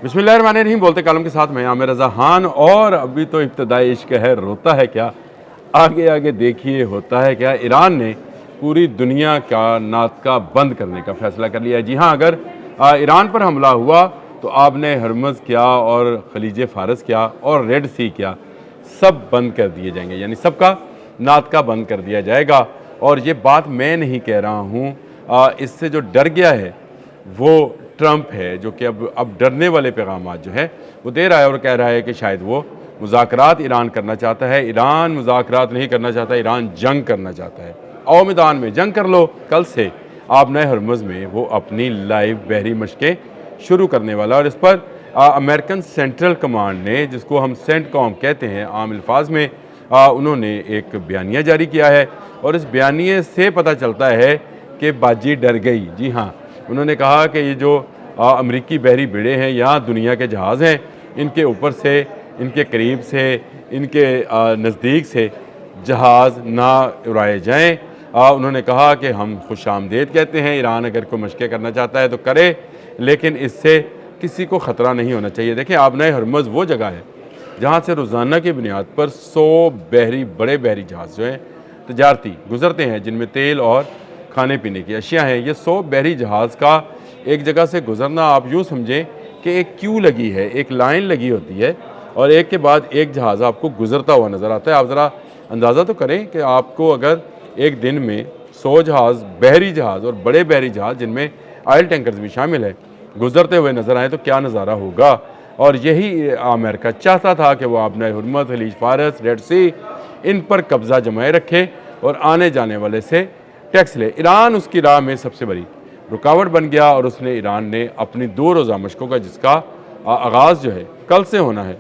बिस्मिल्लाहिर्रहमानिर्रहीम बोलते कालम के साथ मैं आमिर रज़ा खान। और अभी तो इब्तिदाई इश्क है, रोता है क्या, आगे आगे देखिए होता है क्या। ईरान ने पूरी दुनिया का नाटका बंद करने का फ़ैसला कर लिया है। जी हाँ, अगर ईरान पर हमला हुआ तो आपने हरमज़ क्या और खलीज फ़ारस क्या और रेड सी क्या, सब बंद कर दिए जाएंगे, यानी सबका नाटका बंद कर दिया जाएगा। और ये बात मैं नहीं कह रहा हूँ, इससे जो डर गया है वो ट्रंप है, जो कि अब डरने वाले पैगाम जो है वो दे रहा है और कह रहा है कि शायद वो मुज़ाकरात ईरान करना चाहता है। ईरान मुज़ाकरात नहीं करना चाहता, ईरान जंग करना चाहता है। आओ मैदान में जंग कर लो। कल से आप नए हरमज़ में वो अपनी लाइव बहरी मशक़ें शुरू करने वाला। और इस पर अमेरिकन सेंट्रल कमांड ने, जिसको हम सेंट कॉम कहते हैं आम अल्फाज में, उन्होंने एक बयानिया जारी किया है। और इस बयानिए से पता चलता है कि बाजी डर गई। जी हाँ, उन्होंने कहा कि ये जो अमरीकी बहरी बेड़े हैं, यहाँ दुनिया के जहाज़ हैं, इनके ऊपर से, इनके करीब से, इनके नज़दीक से जहाज़ ना उड़ाए जाएँ। उन्होंने कहा कि हम खुशामदीद कहते हैं, ईरान अगर कोई मशक़ें करना चाहता है तो करे, लेकिन इससे किसी को ख़तरा नहीं होना चाहिए। देखें, आबनाए हरमज़ वो जगह है जहाँ से रोज़ाना की बुनियाद पर 100 बड़े बहरी जहाज़ जो हैं तजारती गुज़रते हैं, जिनमें तेल और खाने पीने की अशिया हैं। ये 100 बहरी जहाज़ का एक जगह से गुज़रना, आप यूँ समझें कि एक क्यू लगी है, एक लाइन लगी होती है और एक के बाद एक जहाज़ आपको गुज़रता हुआ नज़र आता है। आप ज़रा अंदाज़ा तो करें कि आपको अगर एक दिन में 100 जहाज़, बहरी जहाज़ और बड़े बहरी जहाज़ जिनमें ऑयल टैंकर्स भी शामिल है, गुज़रते हुए नज़र आए तो क्या नज़ारा होगा। और यही अमेरिका चाहता था कि वो आबनाए हरमज़, खलीज फ़ारस, रेड सी, इन पर कब्ज़ा जमाए रखे और आने जाने वाले से टैक्स ले। ईरान उसकी राह में सबसे बड़ी रुकावट बन गया और उसने, ईरान ने अपनी 2 रोज़ा मशक़ों का, जिसका आगाज़ जो है कल से होना है,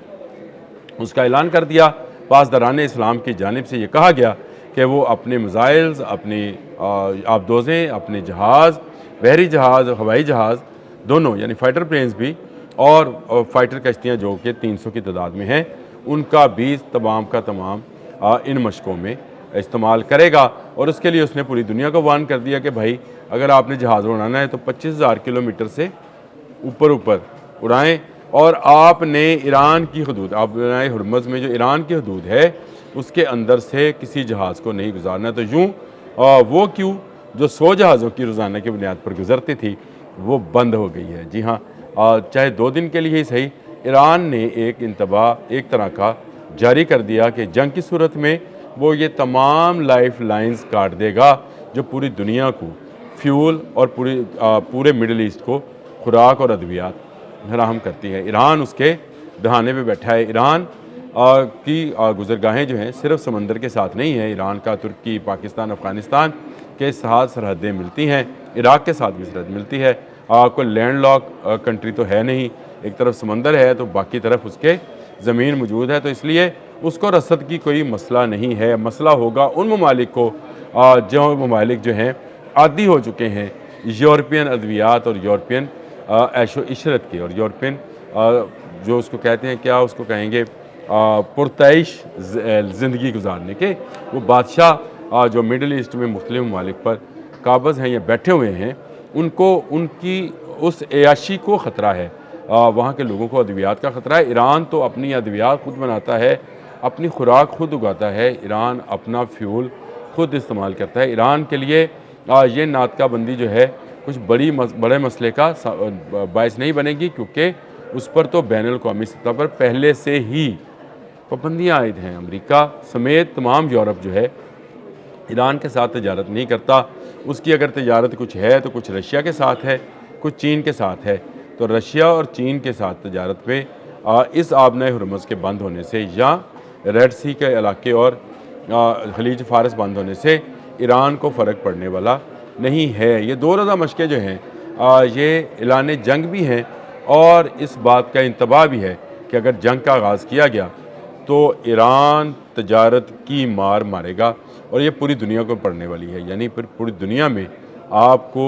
उसका ऐलान कर दिया। पासदारान इस्लाम की जानिब से ये कहा गया कि वो अपने मिसाइल्स, अपनी आबदोज़ें, अपने जहाज़, बहरी जहाज़, हवाई जहाज़ दोनों, यानी फ़ाइटर प्लेन्स भी और फ़ाइटर कश्तियाँ जो कि 300 की तादाद में हैं, उनका भी तमाम का तमाम इन मशक़ों में इस्तेमाल करेगा। और उसके लिए उसने पूरी दुनिया को वार्न कर दिया कि भाई, अगर आपने जहाज़ उड़ाना है तो 25,000 किलोमीटर से ऊपर उड़ाएं। और आपने ईरान की हदूद, आबनाए हरमज़ में जो ईरान की हदूद है, उसके अंदर से किसी जहाज़ को नहीं गुजारना। तो यूँ वो क्यों जो 100 जहाज़ों की रोज़ाना की बुनियाद पर गुजरती थी, वो बंद हो गई है। जी हाँ, चाहे 2 दिन के लिए ही सही, ईरान ने एक इंतबाह एक तरह का जारी कर दिया कि जंग की सूरत में वो ये तमाम लाइफ लाइन्स काट देगा जो पूरी दुनिया को फ्यूल और पूरे मिडल ईस्ट को खुराक और अद्वियात फराहम करती है। ईरान उसके दहाने पे बैठा है। ईरान की गुज़रगाहें जो हैं सिर्फ समंदर के साथ नहीं हैं। ईरान का तुर्की, पाकिस्तान, अफ़गानिस्तान के साथ सरहदें मिलती हैं, इराक़ के साथ भी सरहद मिलती है। कोई लैंड लॉक कंट्री तो है नहीं, एक तरफ समंदर है तो बाकी तरफ उसके ज़मीन मौजूद है। तो इसलिए उसको रसद की कोई मसला नहीं है। मसला होगा उन ममालिक को जो ममालिक जो हैं आदी हो चुके हैं यूरोपियन अद्वियात और यूरोपियन ऐशो इशरत की, और यूरोपियन जो उसको कहते हैं, क्या उसको कहेंगे, पुरतैश ज़िंदगी गुजारने के। वो बादशाह जो मिडल ईस्ट में मुख्तलिफ ममालिक पर काबज़ हैं या बैठे हुए हैं, उनको उनकी उस ऐयाशी को ख़तरा है, वहाँ के लोगों को अद्वियात का ख़तरा है। ईरान तो अपनी अद्वियात खुद बनाता है, अपनी खुराक खुद उगाता है, ईरान अपना फ्यूल खुद इस्तेमाल करता है। ईरान के लिए ये नाटका बंदी जो है कुछ बड़े मसले का बायस नहीं बनेगी, क्योंकि उस पर तो बैनुल-अक़वामी सतह पर पहले से ही पाबंदियाँ आयद हैं। अमेरिका समेत तमाम यूरोप जो है ईरान के साथ तजारत नहीं करता। उसकी अगर तजारत कुछ है तो कुछ रशिया के साथ है, कुछ चीन के साथ है। तो रशिया और चीन के साथ तजारत पे इस आबनाए हरमज़ के बंद होने से या रेड सी के इलाके और खलीज फ़ारस बंद होने से ईरान को फ़र्क पड़ने वाला नहीं है। ये 2 रोज़ा मशक़ें जो हैं ये ऐलान जंग भी हैं और इस बात का इंतबाह भी है कि अगर जंग का आगाज़ किया गया तो ईरान तजारत की मार मारेगा और ये पूरी दुनिया को पड़ने वाली है। यानी फिर पूरी दुनिया में आपको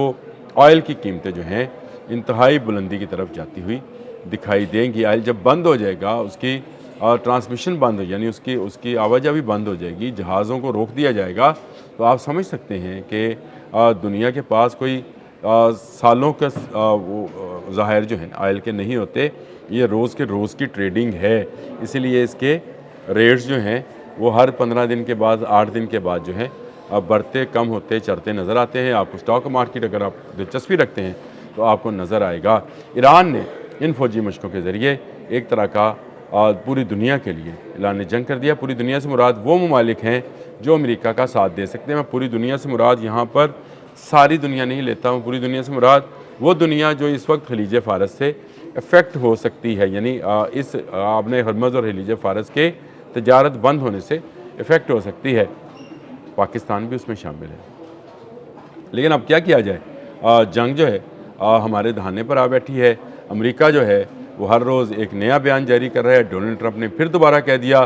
ऑयल की कीमतें जो हैं इंतहाई बुलंदी की तरफ जाती हुई दिखाई देंगी। ऑयल जब बंद हो जाएगा, उसकी ट्रांसमिशन बंद हो, यानी उसकी आवाजाही बंद हो जाएगी, जहाज़ों को रोक दिया जाएगा, तो आप समझ सकते हैं कि दुनिया के पास कोई सालों के ज़ाहिर जो हैं ऑयल के नहीं होते یہ روز کی ٹریڈنگ ہے، اسی لیے اس کے ریٹس جو ہیں وہ ہر 15 دن کے بعد 8 دن کے بعد جو ہیں بڑھتے کم ہوتے چڑھتے نظر آتے ہیں۔ آپ کو اسٹاک مارکیٹ اگر آپ دلچسپی رکھتے ہیں تو آپ کو نظر آئے گا ایران نے ان فوجی مشقوں کے ذریعے ایک طرح کا پوری دنیا کے لیے اعلان جنگ کر دیا۔ پوری دنیا سے مراد وہ ممالک ہیں جو امریکہ کا ساتھ دے سکتے ہیں۔ میں پوری دنیا سے مراد یہاں پر ساری دنیا نہیں لیتا ہوں، پوری دنیا سے مراد وہ دنیا جو اس وقت خلیج فارس سے افیکٹ ہو سکتی ہے، یعنی اس آبِ ہرمز اور خلیج فارس کے تجارت بند ہونے سے افیکٹ ہو سکتی ہے۔ پاکستان بھی اس میں شامل ہے، لیکن اب کیا کیا جائے؟ جنگ جو ہے ہمارے دہانے پر آ بیٹھی ہے۔ امریکہ جو ہے وہ ہر روز ایک نیا بیان جاری کر رہا ہے۔ ڈونلڈ ٹرمپ نے پھر دوبارہ کہہ دیا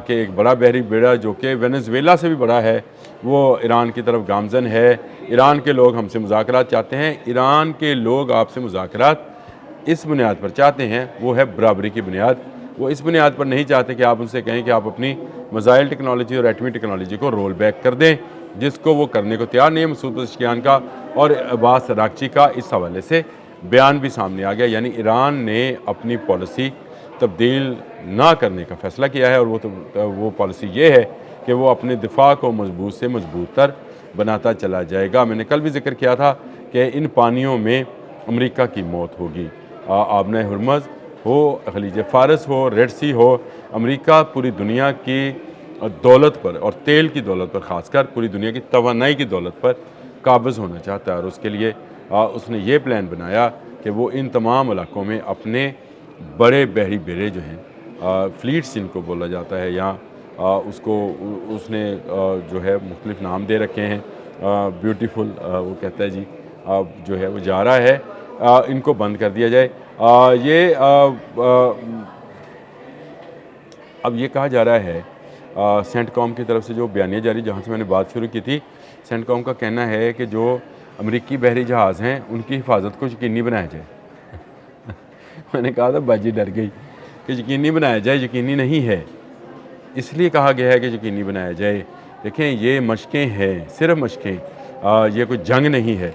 کہ ایک بڑا بحری بیڑا جو کہ وینزویلا سے بھی بڑا ہے وہ ایران کی طرف گامزن ہے۔ ایران کے لوگ ہم سے مذاکرات چاہتے ہیں۔ ایران کے لوگ آپ سے مذاکرات اس بنیاد پر چاہتے ہیں، وہ ہے برابری کی بنیاد۔ وہ اس بنیاد پر نہیں چاہتے کہ آپ ان سے کہیں کہ آپ اپنی میزائل ٹیکنالوجی اور ایٹمی ٹیکنالوجی کو رول بیک کر دیں، جس کو وہ کرنے کو تیار نہیں ہے۔ مسعود پزشکیان کا اور عباس راغچی کا اس حوالے سے بیان بھی سامنے آ گیا، یعنی ایران نے اپنی پالیسی تبدیل نہ کرنے کا فیصلہ کیا ہے، اور وہ پالیسی یہ ہے کہ وہ اپنے دفاع کو مضبوط سے مضبوط تر بناتا چلا جائے گا۔ میں نے کل بھی ذکر کیا تھا کہ ان پانیوں میں امریکہ کی موت ہوگی۔ آبِ ہرمز ہو، خلیج فارس ہو، ریڈ سی ہو، امریکہ پوری دنیا کی دولت پر اور تیل کی دولت پر، خاص کر پوری دنیا کی توانائی کی دولت پر قابض ہونا چاہتا ہے، اور اس کے لیے اس نے یہ پلان بنایا کہ وہ ان تمام علاقوں میں اپنے بڑے بحری بیڑے جو ہیں، فلیٹس جن کو بولا جاتا ہے، یا اس نے جو ہے مختلف نام دے رکھے ہیں، بیوٹیفل وہ کہتا ہے جی جو ہے وہ جا رہا ہے، ان کو بند کر دیا جائے۔ یہ اب یہ کہا جا رہا ہے سینٹ کام کی طرف سے جو بیانیہ جاری، جہاں سے میں نے بات شروع کی تھی، سینٹ کام کا کہنا ہے کہ جو امریکی بحری جہاز ہیں ان کی حفاظت کو یقینی بنایا جائے۔ میں نے کہا تھا باجی ڈر گئی کہ یقینی بنایا جائے، یقینی نہیں ہے، اس لیے کہا گیا ہے کہ یقینی بنایا جائے۔ دیکھیں یہ مشقیں ہیں، صرف مشقیں، یہ کوئی جنگ نہیں ہے،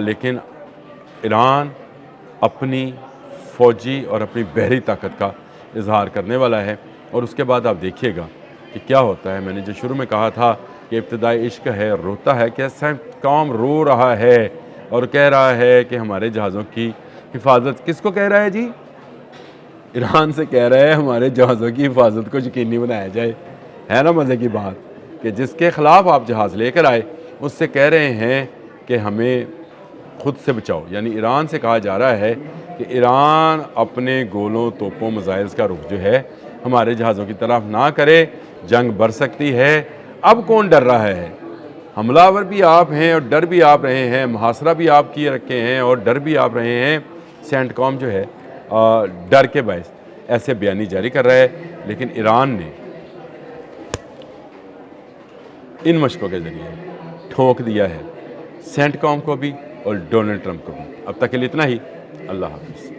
لیکن ایران اپنی فوجی اور اپنی بحری طاقت کا اظہار کرنے والا ہے، اور اس کے بعد آپ دیکھیے گا کہ کیا ہوتا ہے۔ میں نے جو شروع میں کہا تھا کہ ابتدائی عشق ہے روتا ہے، کہ سینٹ کام رو رہا ہے اور کہہ رہا ہے کہ ہمارے جہازوں کی حفاظت، کس کو کہہ رہا ہے جی؟ ایران سے کہہ رہا ہے ہمارے جہازوں کی حفاظت کو یقینی بنایا جائے۔ ہے نا مزے کی بات کہ جس کے خلاف آپ جہاز لے کر آئے اس سے کہہ رہے ہیں کہ ہمیں خود سے بچاؤ، یعنی ایران سے کہا جا رہا ہے کہ ایران اپنے گولوں، توپوں، میزائلز کا رخ جو ہے ہمارے جہازوں کی طرف نہ کرے، جنگ بڑھ سکتی ہے۔ اب کون ڈر رہا ہے؟ حملہ آور بھی آپ ہیں اور ڈر بھی آپ رہے ہیں، محاصرہ بھی آپ کیے رکھے ہیں اور ڈر بھی آپ رہے ہیں۔ سینٹ کام جو ہے ڈر کے باعث ایسے بیانی جاری کر رہا ہے، لیکن ایران نے ان مشقوں کے ذریعے ٹھونک دیا ہے سینٹ کام کو بھی اور ڈونلڈ ٹرمپ کو بھی۔ اب تک کے لیے اتنا ہی، اللہ حافظ۔